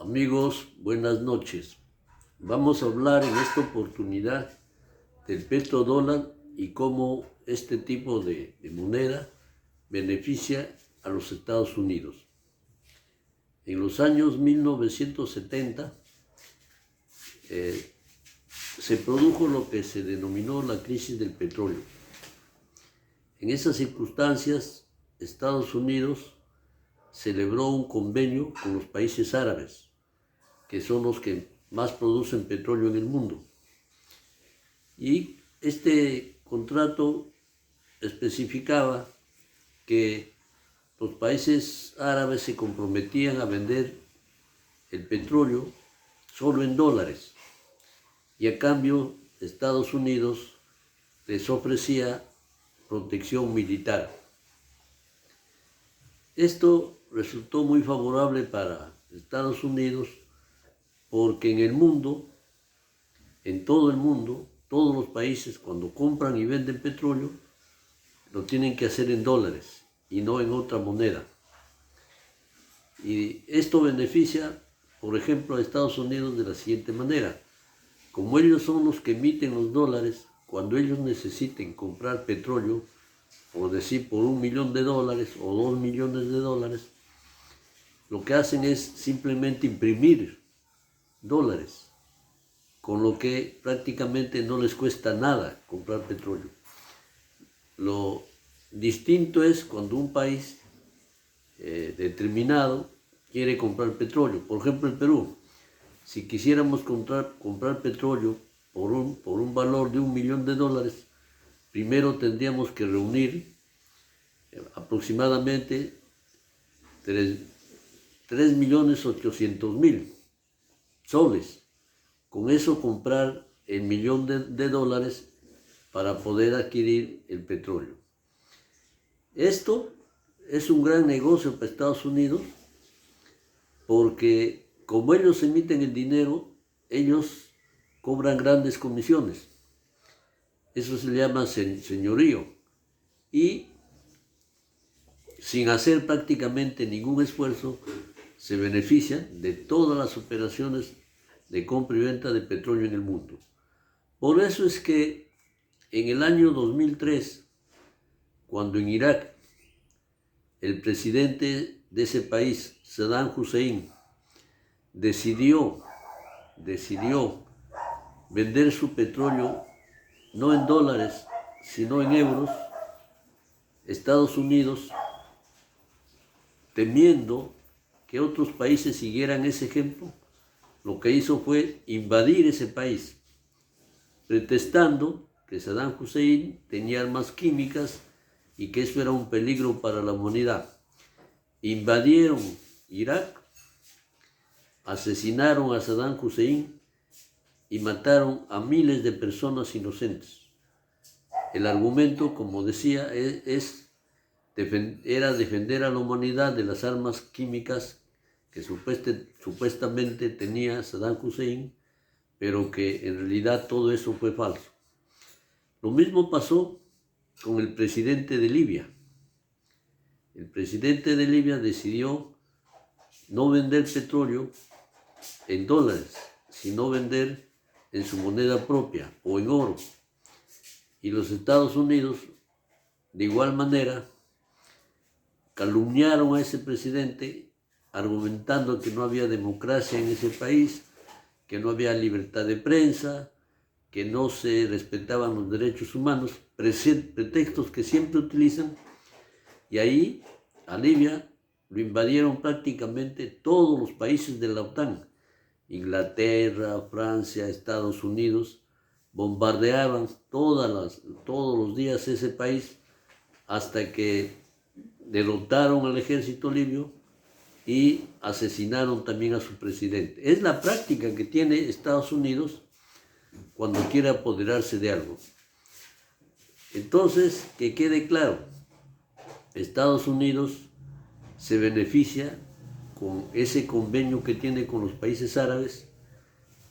Amigos, buenas noches. Vamos a hablar en esta oportunidad del petrodólar y cómo este tipo de moneda beneficia a los Estados Unidos. En los años 1970 se produjo lo que se denominó la crisis del petróleo. En esas circunstancias, Estados Unidos celebró un convenio con los países árabes, que son los que más producen petróleo en el mundo. Y este contrato especificaba que los países árabes se comprometían a vender el petróleo solo en dólares, y a cambio Estados Unidos les ofrecía protección militar. Esto resultó muy favorable para Estados Unidos porque en el mundo, en todo el mundo, todos los países cuando compran y venden petróleo lo tienen que hacer en dólares y no en otra moneda. Y esto beneficia, por ejemplo, a Estados Unidos de la siguiente manera. Como ellos son los que emiten los dólares, cuando ellos necesiten comprar petróleo, por decir por $1 millón o 2 millones de dólares, lo que hacen es simplemente imprimir dólares, con lo que prácticamente no les cuesta nada comprar petróleo. Lo distinto es cuando un país determinado quiere comprar petróleo. Por ejemplo, el Perú. Si quisiéramos comprar petróleo por un valor de $1 millón, primero tendríamos que reunir aproximadamente 3.800.000 soles. Con eso comprar el $1 millón para poder adquirir el petróleo. Esto es un gran negocio para Estados Unidos porque como ellos emiten el dinero, ellos cobran grandes comisiones. Eso se llama señorío. Y sin hacer prácticamente ningún esfuerzo, se benefician de todas las operaciones de compra y venta de petróleo en el mundo. Por eso es que en el año 2003, cuando en Irak el presidente de ese país, Saddam Hussein, decidió vender su petróleo no en dólares, sino en euros, Estados Unidos, temiendo que otros países siguieran ese ejemplo, lo que hizo fue invadir ese país, pretextando que Saddam Hussein tenía armas químicas y que eso era un peligro para la humanidad. Invadieron Irak, asesinaron a Saddam Hussein y mataron a miles de personas inocentes. El argumento, como decía, era defender a la humanidad de las armas químicas que supuestamente tenía Saddam Hussein, pero que en realidad todo eso fue falso. Lo mismo pasó con el presidente de Libia. El presidente de Libia decidió no vender petróleo en dólares, sino vender en su moneda propia o en oro. Y los Estados Unidos, de igual manera, calumniaron a ese presidente argumentando que no había democracia en ese país, que no había libertad de prensa, que no se respetaban los derechos humanos, pretextos que siempre utilizan. Y ahí a Libia lo invadieron prácticamente todos los países de la OTAN. Inglaterra, Francia, Estados Unidos, bombardeaban todos los días ese país hasta que derrotaron al ejército libio y asesinaron también a su presidente. Es la práctica que tiene Estados Unidos cuando quiere apoderarse de algo. Entonces, que quede claro, Estados Unidos se beneficia con ese convenio que tiene con los países árabes,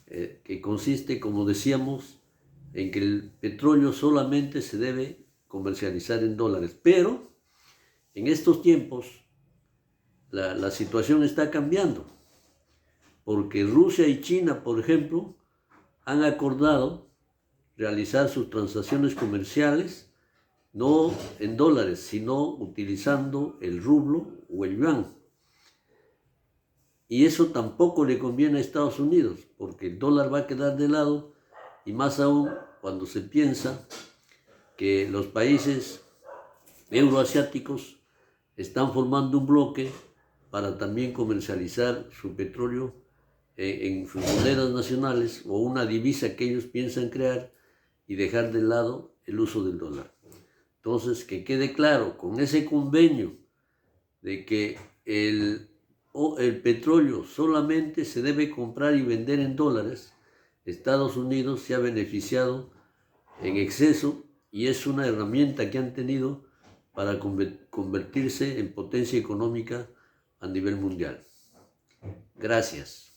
que consiste, como decíamos, en que el petróleo solamente se debe comercializar en dólares. Pero en estos tiempos la situación está cambiando, porque Rusia y China, por ejemplo, han acordado realizar sus transacciones comerciales no en dólares, sino utilizando el rublo o el yuan. Y eso tampoco le conviene a Estados Unidos, porque el dólar va a quedar de lado, y más aún cuando se piensa que los países euroasiáticos están formando un bloque para también comercializar su petróleo en sus monedas nacionales o una divisa que ellos piensan crear y dejar de lado el uso del dólar. Entonces, que quede claro, con ese convenio de que el petróleo solamente se debe comprar y vender en dólares, Estados Unidos se ha beneficiado en exceso y es una herramienta que han tenido para convertirse en potencia económica a nivel mundial. Gracias.